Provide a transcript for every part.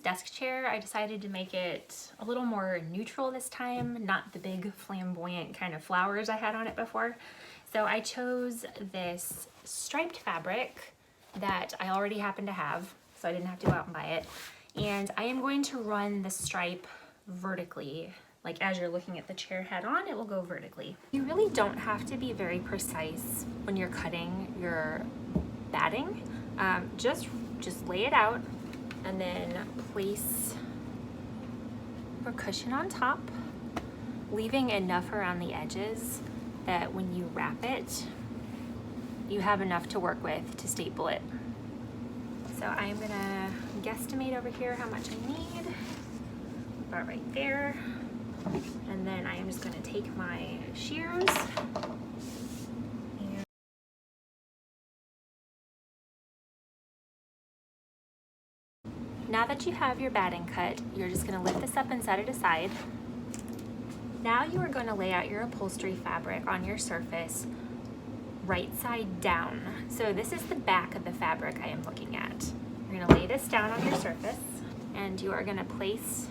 desk chair, I decided to make it a little more neutral this time, not the big flamboyant kind of flowers I had on it before. So I chose this striped fabric that I already happen to have, so I didn't have to go out and buy it. And I am going to run the stripe vertically. Like as you're looking at the chair head on, it will go vertically. You really don't have to be very precise when you're cutting your batting. Just lay it out and then place your cushion on top, leaving enough around the edges that when you wrap it, you have enough to work with to staple it. So I am gonna guesstimate over here how much I need, about right there. And then I am just gonna take my shears and now that you have your batting cut, you're just gonna lift this up and set it aside. Now you are going to lay out your upholstery fabric on your surface right side down. So this is the back of the fabric I am looking at. You're going to lay this down on your surface and you are going to place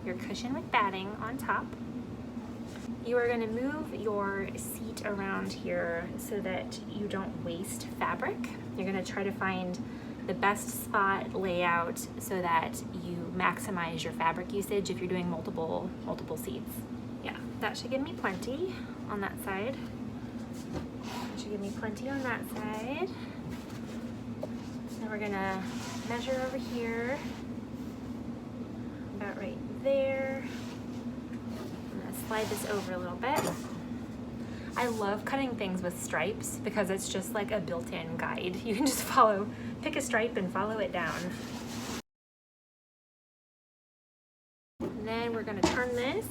your cushion with batting on top. You are going to move your seat around here so that you don't waste fabric. You're going to try to find the best spot layout so that you maximize your fabric usage if you're doing multiple seats. Yeah, that should give me plenty on that side. That should give me plenty on that side. Now we're gonna measure over here, about right there. I'm gonna slide this over a little bit. I love cutting things with stripes because it's just like a built-in guide. You can just pick a stripe and follow it down. And then we're gonna turn this.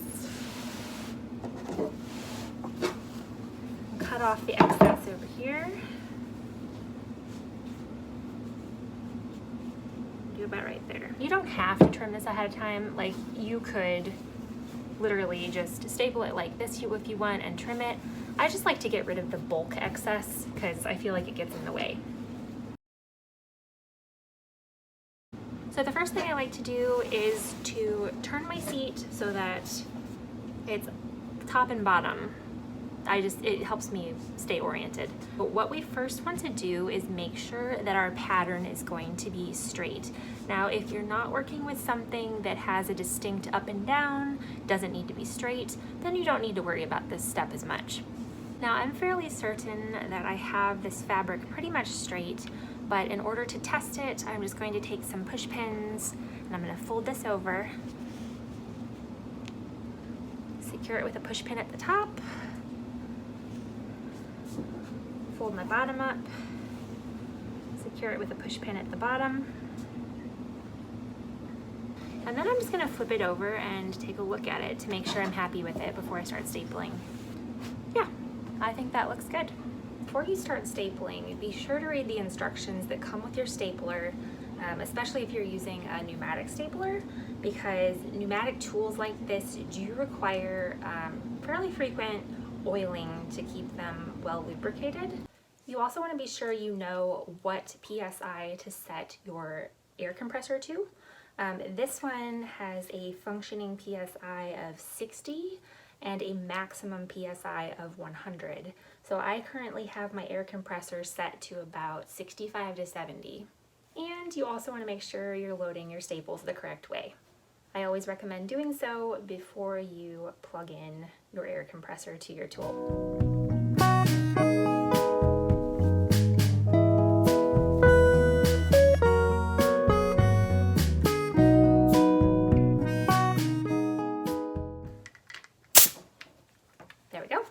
Cut off the excess over here. Do about right there. You don't have to trim this ahead of time. Like you could literally just staple it like this if you want and trim it. I just like to get rid of the bulk excess because I feel like it gets in the way. So the first thing I like to do is to turn my seat so that it's top and bottom. It helps me stay oriented. But what we first want to do is make sure that our pattern is going to be straight. Now, if you're not working with something that has a distinct up and down, doesn't need to be straight, then you don't need to worry about this step as much. Now, I'm fairly certain that I have this fabric pretty much straight, but in order to test it, I'm just going to take some push pins and I'm going to fold this over, secure it with a push pin at the top, fold my bottom up, secure it with a push pin at the bottom, and then I'm just going to flip it over and take a look at it to make sure I'm happy with it before I start stapling. Yeah, I think that looks good. Before you start stapling, be sure to read the instructions that come with your stapler, especially if you're using a pneumatic stapler, because pneumatic tools like this do require fairly frequent oiling to keep them well lubricated. You also want to be sure you know what PSI to set your air compressor to. This one has a functioning PSI of 60 and a maximum PSI of 100. So I currently have my air compressor set to about 65 to 70. And you also want to make sure you're loading your staples the correct way. I always recommend doing so before you plug in your air compressor to your tool. There we go.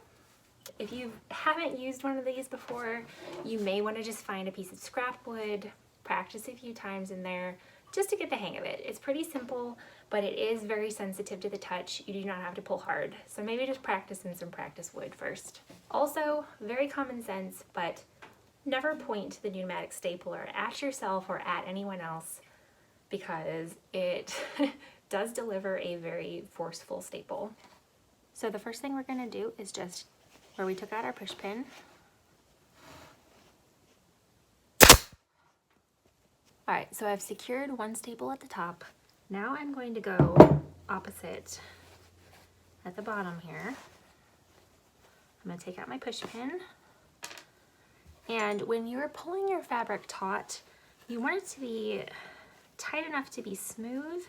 If you haven't used one of these before, you may want to just find a piece of scrap wood, practice a few times in there, just to get the hang of it. It's pretty simple, but it is very sensitive to the touch. You do not have to pull hard. So maybe just practice in some practice wood first. Also, very common sense, but never point the pneumatic stapler at yourself or at anyone else because it does deliver a very forceful staple. So the first thing we're gonna do is just where we took out our push pin. All right, so I've secured one staple at the top. Now I'm going to go opposite at the bottom here. I'm going to take out my push pin. And when you're pulling your fabric taut, you want it to be tight enough to be smooth,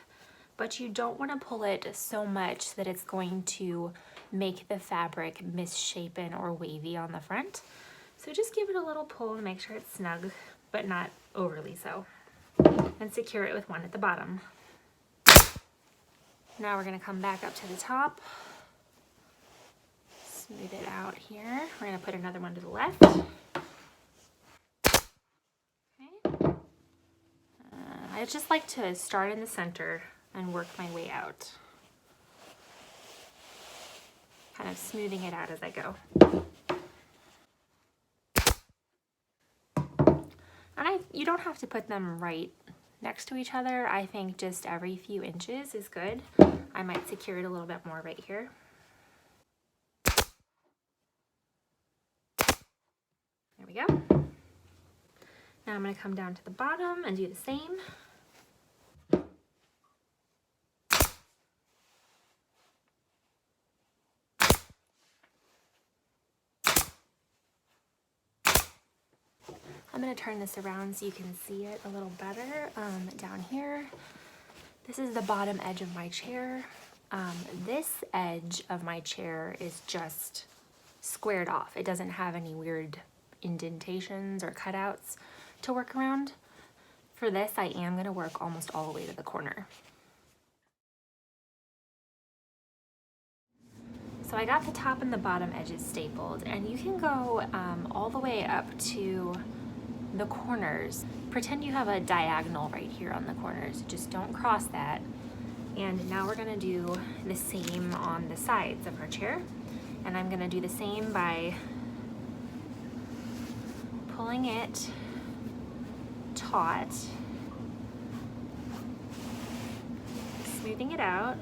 but you don't want to pull it so much that it's going to make the fabric misshapen or wavy on the front. So just give it a little pull and make sure it's snug, but not overly so. And secure it with one at the bottom. Now we're going to come back up to the top. Smooth it out here. We're going to put another one to the left. Okay. I just like to start in the center and work my way out. Kind of smoothing it out as I go. And you don't have to put them right next to each other. I think just every few inches is good. I might secure it a little bit more right here. There we go. Now I'm going to come down to the bottom and do the same. I'm going to turn this around so you can see it a little better. Down here, this is the bottom edge of my chair. This edge of my chair is just squared off. It doesn't have any weird indentations or cutouts to work around. For this, I am going to work almost all the way to the corner. So I got the top and the bottom edges stapled, and you can go all the way up to the corners. Pretend you have a diagonal right here on the corners. Just don't cross that. And now we're going to do the same on the sides of our chair. And I'm going to do the same by pulling it taut, smoothing it out,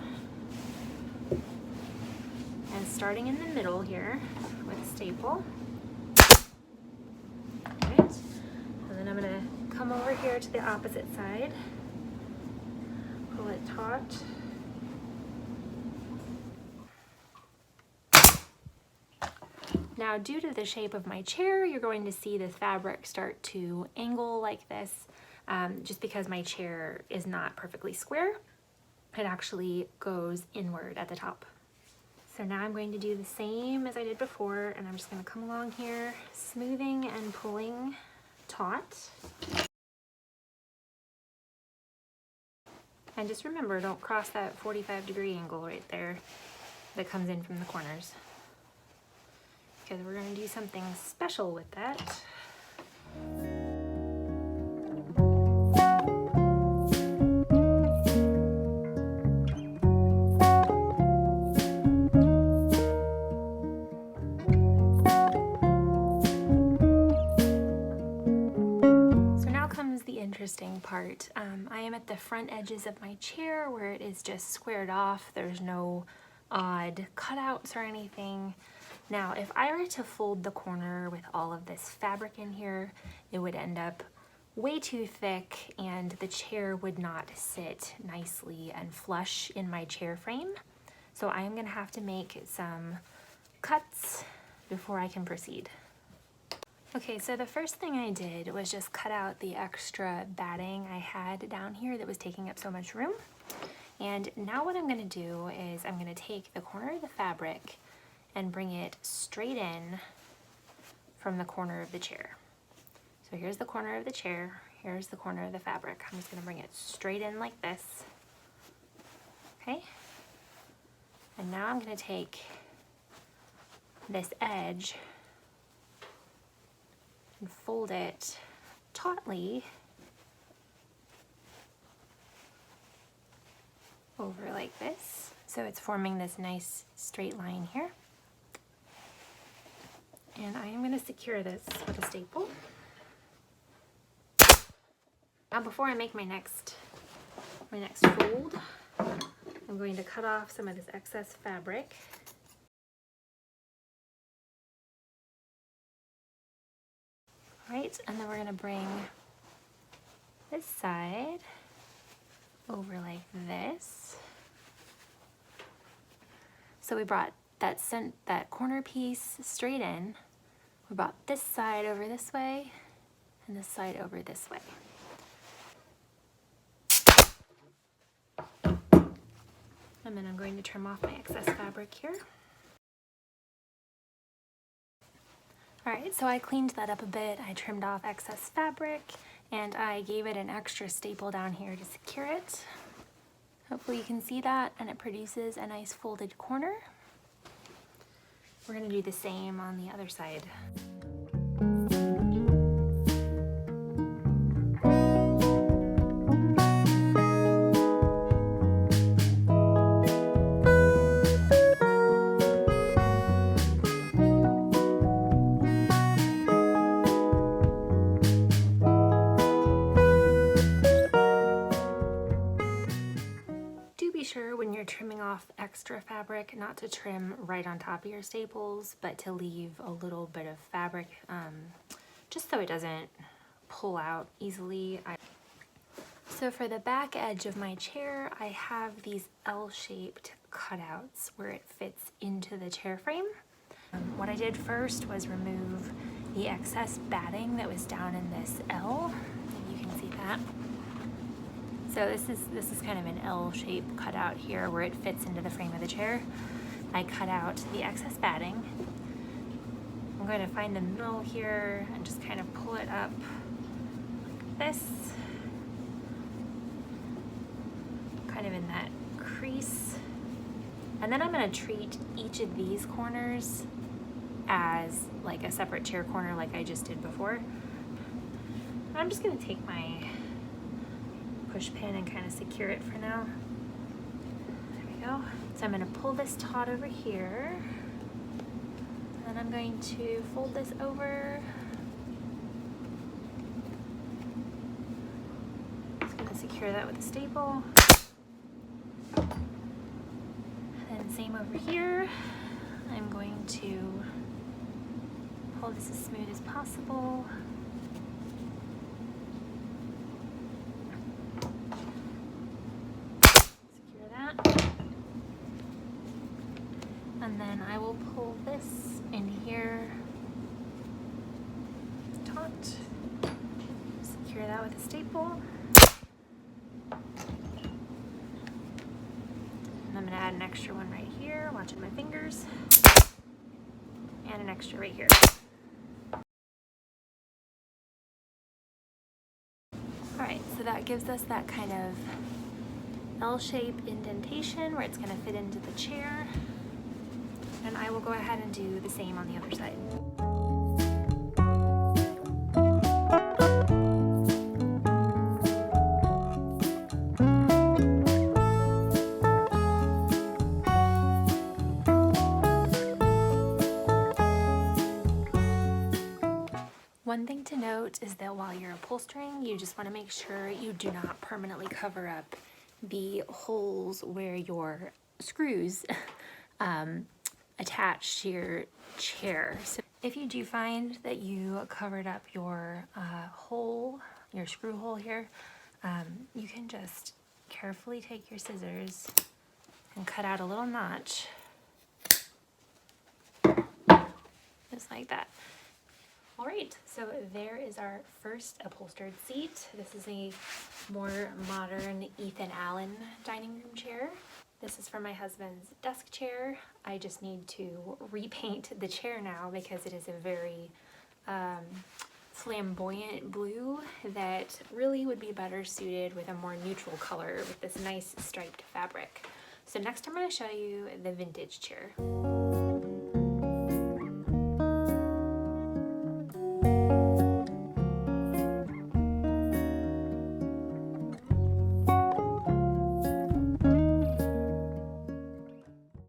and starting in the middle here with a staple. Right. And then I'm going to come over here to the opposite side, pull it taut. Now, due to the shape of my chair, you're going to see the fabric start to angle like this, just because my chair is not perfectly square. It actually goes inward at the top. So now I'm going to do the same as I did before, and I'm just going to come along here, smoothing and pulling taut. And just remember, don't cross that 45-degree angle right there that comes in from the corners, because we're going to do something special with that. So now comes the interesting part. I am at the front edges of my chair where it is just squared off. There's no odd cutouts or anything. Now, if I were to fold the corner with all of this fabric in here, it would end up way too thick and the chair would not sit nicely and flush in my chair frame. So I am going to have to make some cuts before I can proceed. Okay, so the first thing I did was just cut out the extra batting I had down here that was taking up so much room. And now what I'm going to do is I'm going to take the corner of the fabric and bring it straight in from the corner of the chair. So here's the corner of the chair, here's the corner of the fabric. I'm just going to bring it straight in like this. Okay? And now I'm going to take this edge and fold it tautly over like this. So it's forming this nice straight line here. And I am going to secure this with a staple. Now before I make my next fold, I'm going to cut off some of this excess fabric. All right, and then we're going to bring this side over like this. So we brought that corner piece straight in. We brought this side over this way and this side over this way. And then I'm going to trim off my excess fabric here. All right, so I cleaned that up a bit. I trimmed off excess fabric and I gave it an extra staple down here to secure it. Hopefully you can see that, and it produces a nice folded corner. We're gonna do the same on the other side. Sure, when you're trimming off extra fabric, not to trim right on top of your staples, but to leave a little bit of fabric just so it doesn't pull out easily. So for the back edge of my chair, I have these L-shaped cutouts where it fits into the chair frame. What I did first was remove the excess batting that was down in this L. You can see that. So this is kind of an L-shaped cutout here where it fits into the frame of the chair. I cut out the excess batting. I'm going to find the middle here and just kind of pull it up like this. Kind of in that crease. And then I'm going to treat each of these corners as like a separate chair corner like I just did before. I'm just going to take my push pin and kind of secure it for now. There we go. So I'm going to pull this taut over here, and then I'm going to fold this over. Just going to secure that with a staple. And then same over here. I'm going to pull this as smooth as possible. And then I will pull this in here, taut, secure that with a staple. And I'm gonna add an extra one right here, watching my fingers, and an extra right here. All right, so that gives us that kind of L-shaped indentation where it's gonna fit into the chair. And I will go ahead and do the same on the other side. One thing to note is that while you're upholstering, you just want to make sure you do not permanently cover up the holes where your screws attached to your chair. So if you do find that you covered up your hole, your screw hole here, you can just carefully take your scissors and cut out a little notch, just like that. All right, so there is our first upholstered seat. This is a more modern Ethan Allen dining room chair. This is for my husband's desk chair. I just need to repaint the chair now because it is a very flamboyant blue that really would be better suited with a more neutral color with this nice striped fabric. So next I'm going to show you the vintage chair.